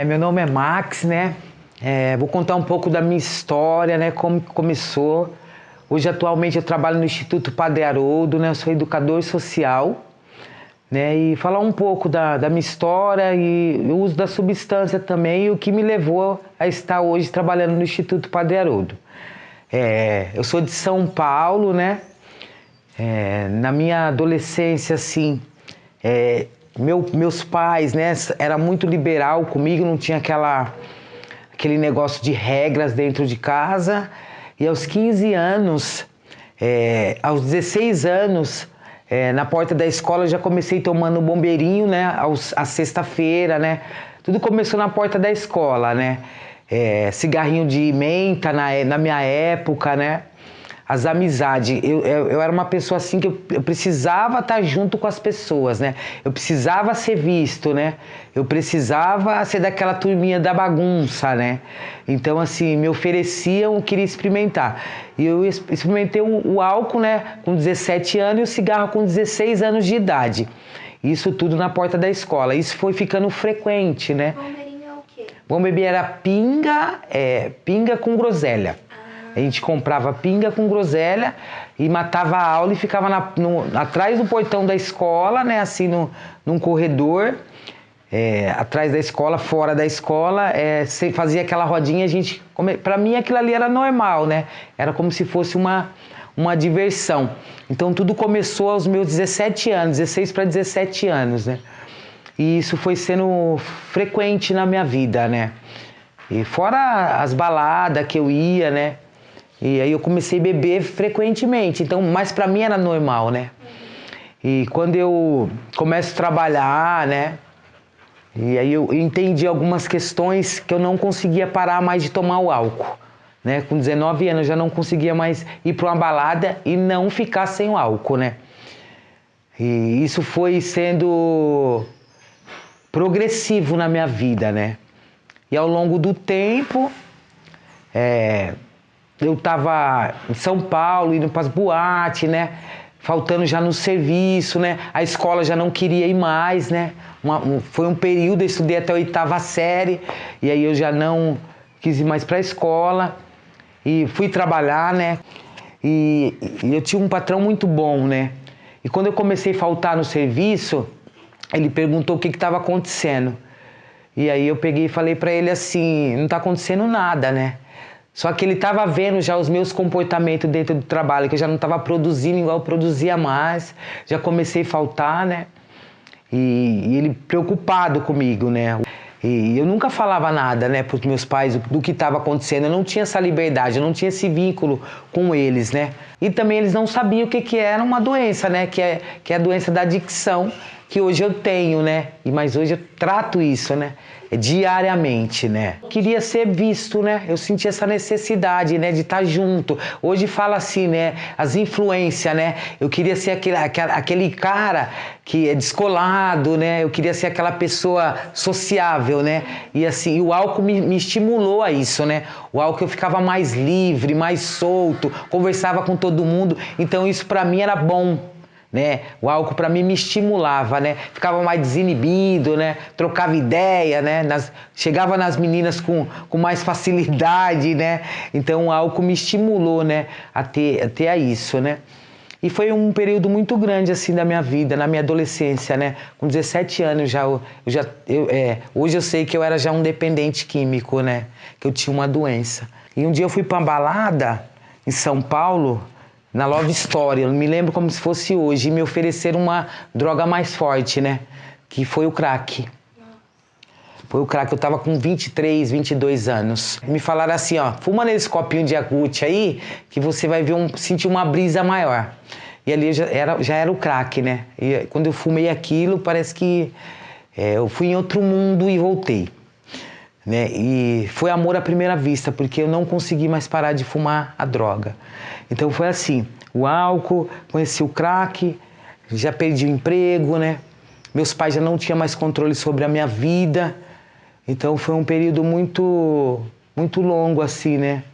Meu nome é Max, né? Vou contar um pouco da minha história, né? Como começou. Hoje, atualmente, eu trabalho no Instituto Padre Haroldo, né? Eu sou educador social, né? E falar um pouco da minha história e o uso da substância também e o que me levou a estar hoje trabalhando no Instituto Padre Haroldo. Eu sou de São Paulo, né? Na minha adolescência, assim, meus pais, né, era muito liberal comigo, não tinha aquele negócio de regras dentro de casa. E aos 15 anos, aos 16 anos, na porta da escola eu já comecei tomando bombeirinho, né, à sexta-feira, né. Tudo começou na porta da escola, né. Cigarrinho de menta na minha época, né. As amizades, eu era uma pessoa assim que eu precisava estar junto com as pessoas, né? Eu precisava ser visto, né? Eu precisava ser daquela turminha da bagunça, né? Então, assim, me ofereciam, eu queria experimentar. E eu experimentei o álcool, né? Com 17 anos e o cigarro com 16 anos de idade. Isso tudo na porta da escola. Isso foi ficando frequente, né? Bombeirinho é o quê? Vamos beber era pinga com groselha. A gente comprava pinga com groselha e matava a aula e ficava atrás do portão da escola, né? Assim, num corredor, atrás da escola, fora da escola, fazia aquela rodinha, pra mim aquilo ali era normal, né? Era como se fosse uma diversão. Então tudo começou aos meus 17 anos, 16 para 17 anos, né? E isso foi sendo frequente na minha vida, né? E fora as baladas que eu ia, né? E aí eu comecei a beber frequentemente, então, mas pra mim era normal, né? E quando eu começo a trabalhar, né? E aí eu entendi algumas questões que eu não conseguia parar mais de tomar o álcool, né? Com 19 anos eu já não conseguia mais ir pra uma balada e não ficar sem o álcool, né? E isso foi sendo progressivo na minha vida, né? E ao longo do tempo, eu estava em São Paulo, indo para as boates, né? Faltando já no serviço, né? A escola já não queria ir mais, né? Foi um período, eu estudei até a 8ª série, e aí eu já não quis ir mais para a escola. E fui trabalhar, né? E eu tinha um patrão muito bom, né? E quando eu comecei a faltar no serviço, ele perguntou o que estava acontecendo. E aí eu peguei e falei para ele assim, não está acontecendo nada, né? Só que ele estava vendo já os meus comportamentos dentro do trabalho, que eu já não estava produzindo igual eu produzia mais, já comecei a faltar, né? E ele preocupado comigo, né? E eu nunca falava nada, né, para os meus pais do que estava acontecendo, eu não tinha essa liberdade, eu não tinha esse vínculo com eles, né? E também eles não sabiam o que era uma doença, né? Que é a doença da adicção, que hoje eu tenho, né? Mas hoje eu trato isso, né? Diariamente, né? Queria ser visto, né? Eu sentia essa necessidade, né? De estar junto. Hoje fala assim, né? As influências, né? Eu queria ser aquele cara que é descolado, né? Eu queria ser aquela pessoa sociável, né? E assim, o álcool me estimulou a isso, né? O álcool eu ficava mais livre, mais solto, conversava com todo mundo. Então isso pra mim era bom, né? O álcool para mim me estimulava, né? Ficava mais desinibido, né? Trocava ideia, né? Chegava nas meninas com mais facilidade, né? Então o álcool me estimulou, né? A ter isso, né? E foi um período muito grande assim da minha vida, na minha adolescência, né? Com 17 anos hoje eu sei que eu era já um dependente químico, né? Que eu tinha uma doença. E um dia eu fui para uma balada em São Paulo, na Love Story, eu me lembro como se fosse hoje, e me ofereceram uma droga mais forte, né? Que foi o crack. Foi o crack, eu tava com 23, 22 anos. Me falaram assim, ó, fuma nesse copinho de Yakult aí, que você vai sentir uma brisa maior. E ali já era o crack, né? E quando eu fumei aquilo, parece que eu fui em outro mundo e voltei. Né? E foi amor à primeira vista, porque eu não consegui mais parar de fumar a droga. Então foi assim, o álcool, conheci o crack, já perdi o emprego, né? Meus pais já não tinham mais controle sobre a minha vida. Então foi um período muito longo assim, né?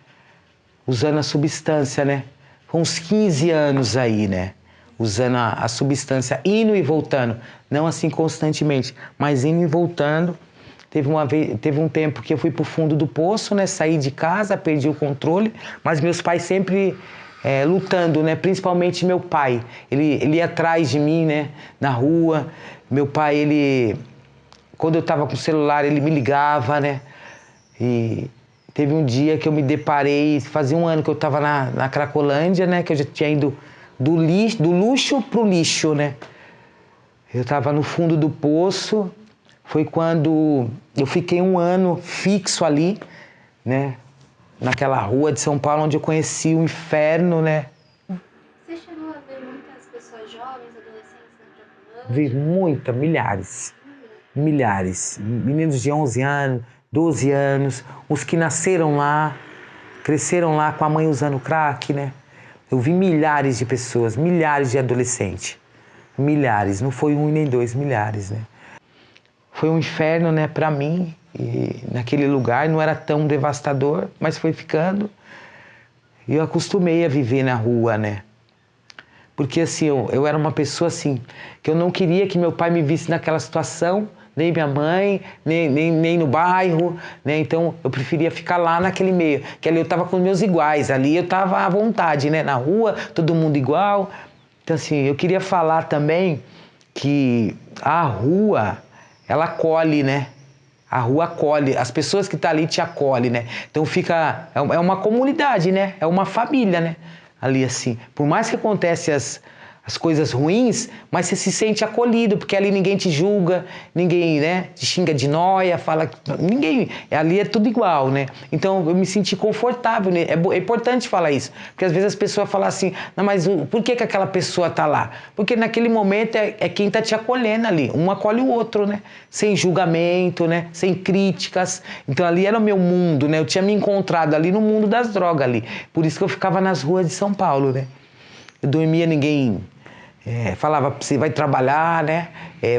Usando a substância, né? Foi uns 15 anos aí, né? Usando a substância, indo e voltando. Não assim constantemente, mas indo e voltando. Teve um tempo que eu fui pro fundo do poço, né? Saí de casa, perdi o controle, mas meus pais sempre lutando, né? Principalmente meu pai. Ele ia atrás de mim, né? Na rua. Meu pai, quando eu tava com o celular, ele me ligava, né? E teve um dia que eu me deparei, fazia um ano que eu tava na Cracolândia, né? Que eu já tinha ido do luxo pro lixo, né? Eu tava no fundo do poço. Foi quando eu fiquei um ano fixo ali, né? Naquela rua de São Paulo, onde eu conheci o inferno, né? Você chegou a ver muitas pessoas jovens, adolescentes na Cracolândia? Vi milhares. Meninos de 11 anos, 12 anos, os que nasceram lá, cresceram lá com a mãe usando crack, né? Eu vi milhares de pessoas, milhares de adolescentes. Milhares, não foi um nem dois, milhares, né? Foi um inferno, né, pra mim, e naquele lugar não era tão devastador, mas foi ficando. E eu acostumei a viver na rua, né? Porque assim, eu era uma pessoa assim, que eu não queria que meu pai me visse naquela situação, nem minha mãe, nem no bairro, né? Então eu preferia ficar lá naquele meio, que ali eu tava com meus iguais, ali eu tava à vontade, né? Na rua, todo mundo igual. Então assim, eu queria falar também que a rua, ela acolhe, né? A rua acolhe, as pessoas que estão ali te acolhem, né? Então é uma comunidade, né? É uma família, né? Ali assim, por mais que aconteçam as coisas ruins, mas você se sente acolhido, porque ali ninguém te julga, ninguém, né, te xinga de nóia, fala, ninguém, ali é tudo igual, né? Então eu me senti confortável, né? É importante falar isso, porque às vezes as pessoas falam assim, não, mas por que aquela pessoa tá lá? Porque naquele momento é quem tá te acolhendo ali, um acolhe o outro, né? Sem julgamento, né? Sem críticas. Então ali era o meu mundo, né? Eu tinha me encontrado ali no mundo das drogas ali, por isso que eu ficava nas ruas de São Paulo, né? Eu dormia, ninguém falava, você vai trabalhar, né?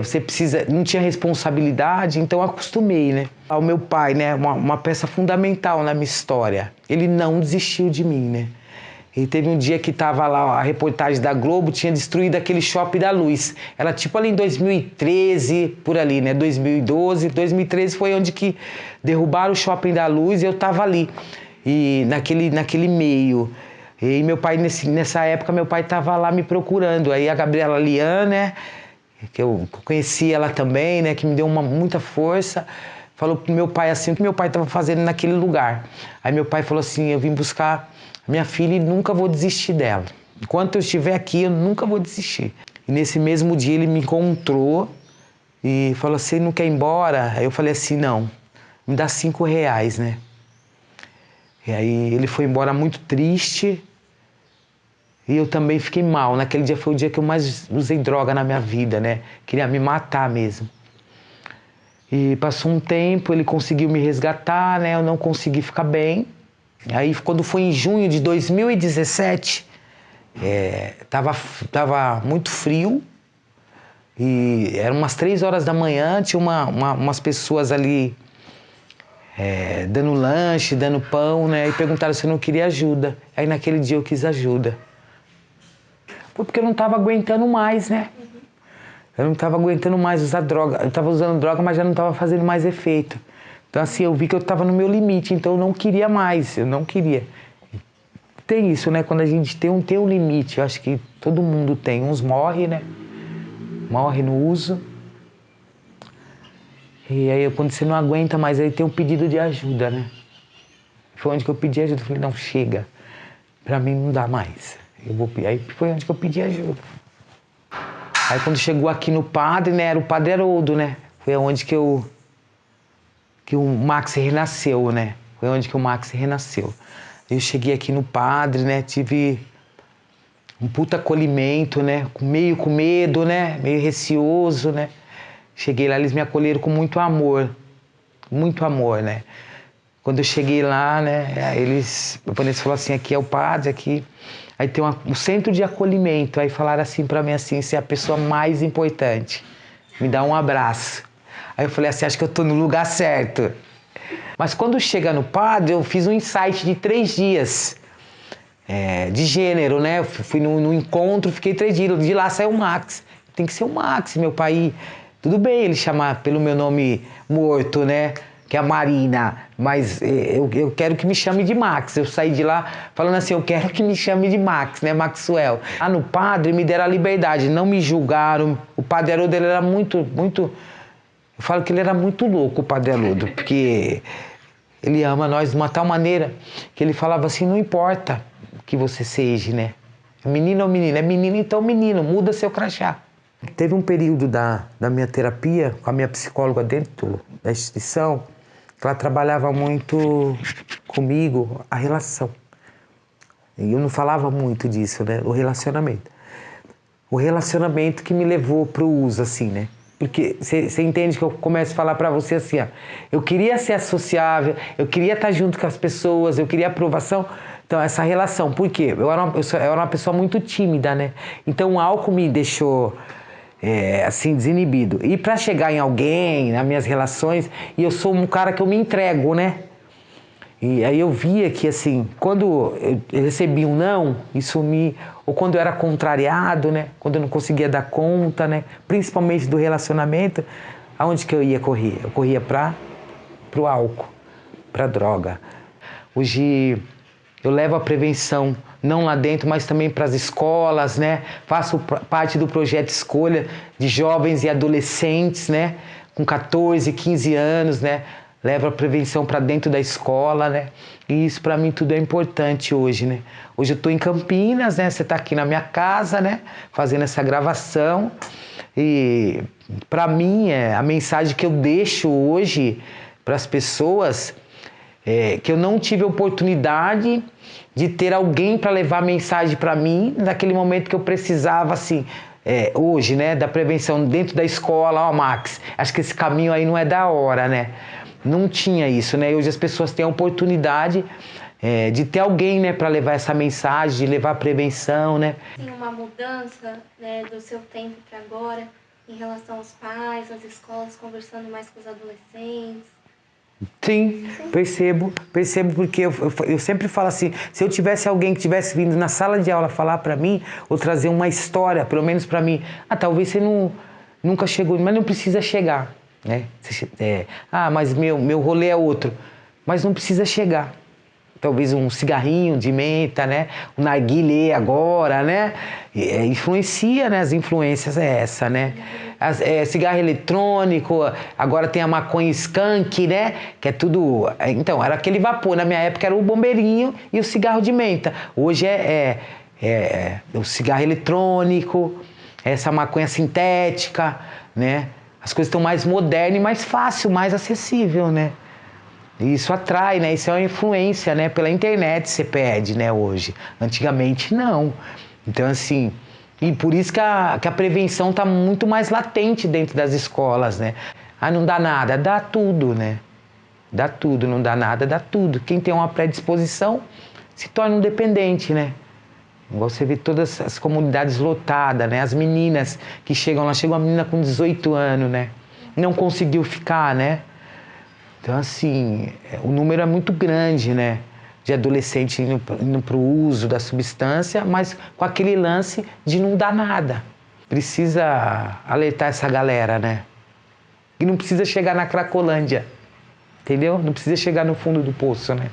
Você precisa, não tinha responsabilidade, então eu acostumei, né? O meu pai, né? Uma peça fundamental na minha história. Ele não desistiu de mim, né? E teve um dia que tava lá a reportagem da Globo, tinha destruído aquele Shopping da Luz. Era tipo ali em 2013, por ali, né? 2012, 2013 foi onde que derrubaram o Shopping da Luz e eu tava ali. E naquele meio. E meu pai, nessa época, meu pai estava lá me procurando. Aí a Gabriela Lian, né, que eu conheci ela também, né, que me deu muita força, falou pro meu pai assim, o que meu pai estava fazendo naquele lugar. Aí meu pai falou assim, eu vim buscar minha filha e nunca vou desistir dela. Enquanto eu estiver aqui, eu nunca vou desistir. E nesse mesmo dia ele me encontrou e falou assim, não quer ir embora? Aí eu falei assim, não, me dá R$5, né? E aí ele foi embora muito triste e eu também fiquei mal. Naquele dia foi o dia que eu mais usei droga na minha vida, né? Queria me matar mesmo. E passou um tempo, ele conseguiu me resgatar, né? Eu não consegui ficar bem. Aí quando foi em junho de 2017, tava muito frio e eram umas 3 horas da manhã, tinha umas pessoas ali dando lanche, dando pão, né? E perguntaram se eu não queria ajuda. Aí naquele dia eu quis ajuda. Foi porque eu não estava aguentando mais, né? Eu não estava aguentando mais usar droga. Eu estava usando droga, mas já não estava fazendo mais efeito. Então assim, eu vi que eu estava no meu limite, então eu não queria mais, eu não queria. Tem isso, né? Quando a gente tem um limite, eu acho que todo mundo tem. Uns morrem, né? Morre no uso. E aí quando você não aguenta mais, aí tem um pedido de ajuda, né? Foi onde que eu pedi ajuda. Eu falei, não, chega. Pra mim não dá mais. Aí foi onde que eu pedi ajuda. Aí quando chegou aqui no padre, né? Era o Padre Haroldo, né? Foi onde que o Max renasceu, né? Foi onde que o Max renasceu. Eu cheguei aqui no padre, né? Tive um puta acolhimento, né? Meio com medo, né? Meio receoso, né? Cheguei lá, eles me acolheram com muito amor, né? Quando eu cheguei lá, né? O Vanessa falou assim, aqui é o padre, aqui. Aí tem um centro de acolhimento. Aí falaram assim pra mim, assim, você é a pessoa mais importante. Me dá um abraço. Aí eu falei assim, acho que eu tô no lugar certo. Mas quando chega no padre, eu fiz um insight de 3 dias. De gênero, né? Eu fui no encontro, fiquei 3 dias. De lá saiu o Max. Tem que ser o Max, meu pai Tudo bem ele chamar pelo meu nome morto, né? Que é a Marina, mas eu quero que me chame de Max. Eu saí de lá falando assim, eu quero que me chame de Max, né, Maxwell. Lá no padre me deram a liberdade, não me julgaram. O padre Haroldo, ele era muito... Eu falo que ele era muito louco, o padre Haroldo, porque ele ama nós de uma tal maneira que ele falava assim, não importa o que você seja, né? Menino ou menina, é menino então menino, muda seu crachá. Teve um período da minha terapia com a minha psicóloga dentro da instituição, que ela trabalhava muito comigo a relação. E eu não falava muito disso, né? O relacionamento. O relacionamento que me levou pro uso, assim, né? Porque você entende que eu começo a falar pra você assim, ó. Eu queria ser associável, eu queria estar junto com as pessoas, eu queria aprovação. Então, essa relação. Por quê? Eu era uma pessoa muito tímida, né? Então, o álcool me deixou... assim, desinibido. E para chegar em alguém, nas minhas relações, e eu sou um cara que eu me entrego, né? E aí eu via que, assim, quando eu recebia um não, isso me... Ou quando eu era contrariado, né? Quando eu não conseguia dar conta, né? Principalmente do relacionamento, aonde que eu ia correr? Eu corria pro álcool, pra droga. Hoje... eu levo a prevenção, não lá dentro, mas também para as escolas, né? Faço parte do projeto Escolha de jovens e adolescentes, né? Com 14, 15 anos, né? Levo a prevenção para dentro da escola, né? E isso para mim tudo é importante hoje, né? Hoje eu estou em Campinas, né? Você está aqui na minha casa, né? Fazendo essa gravação. E para mim, a mensagem que eu deixo hoje para as pessoas... que eu não tive oportunidade de ter alguém para levar mensagem para mim naquele momento que eu precisava, assim, hoje, né, da prevenção dentro da escola. Ó, Max, acho que esse caminho aí não é da hora, né? Não tinha isso, né? Hoje as pessoas têm a oportunidade de ter alguém, né, para levar essa mensagem, de levar a prevenção, né? Tem uma mudança, né, do seu tempo para agora em relação aos pais, às escolas, conversando mais com os adolescentes? Sim, percebo porque eu sempre falo assim, se eu tivesse alguém que tivesse vindo na sala de aula falar para mim, ou trazer uma história, pelo menos para mim, talvez você nunca chegou, mas não precisa chegar, né? Mas meu rolê é outro, mas não precisa chegar. Talvez um cigarrinho de menta, né? O narguilé agora, né? Influencia, né? As influências é essa, né? Cigarro eletrônico, agora tem a maconha skunk, né? Que é tudo... Então, era aquele vapor. Na minha época era o bombeirinho e o cigarro de menta. Hoje é o cigarro eletrônico, essa maconha sintética, né? As coisas estão mais modernas e mais fácil, mais acessível, né? Isso atrai, né? Isso é uma influência, né? Pela internet você pede, né? Hoje. Antigamente, não. Então, assim... E por isso que a prevenção está muito mais latente dentro das escolas, né? Não dá nada. Dá tudo, né? Dá tudo. Não dá nada, dá tudo. Quem tem uma predisposição se torna um dependente, né? Igual você vê todas as comunidades lotadas, né? As meninas que chegam lá. Chega uma menina com 18 anos, né? Não conseguiu ficar, né? Então, assim, o número é muito grande, né? De adolescente indo para o uso da substância, mas com aquele lance de não dar nada. Precisa alertar essa galera, né? E não precisa chegar na Cracolândia, entendeu? Não precisa chegar no fundo do poço, né?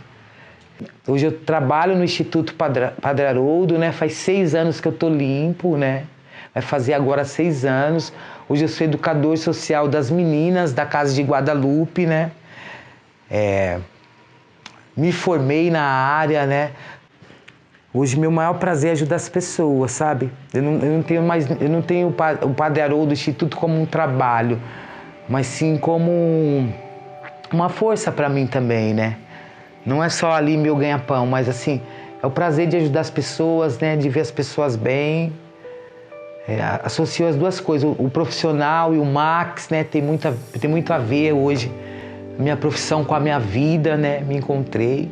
Hoje eu trabalho no Instituto Padre Haroldo, né? Faz 6 anos que eu tô limpo, né? Vai fazer agora 6 anos. Hoje eu sou educador social das meninas da Casa de Guadalupe, né? Me formei na área, né? Hoje meu maior prazer é ajudar as pessoas, sabe? Eu não tenho o Padre Haroldo, o Instituto, como um trabalho, mas sim como uma força para mim também, né? Não é só ali meu ganha-pão, mas assim, é o prazer de ajudar as pessoas, né? De ver as pessoas bem. Associo as duas coisas, o profissional e o Max, né? Tem muito a ver hoje. Minha profissão com a minha vida, né? Me encontrei.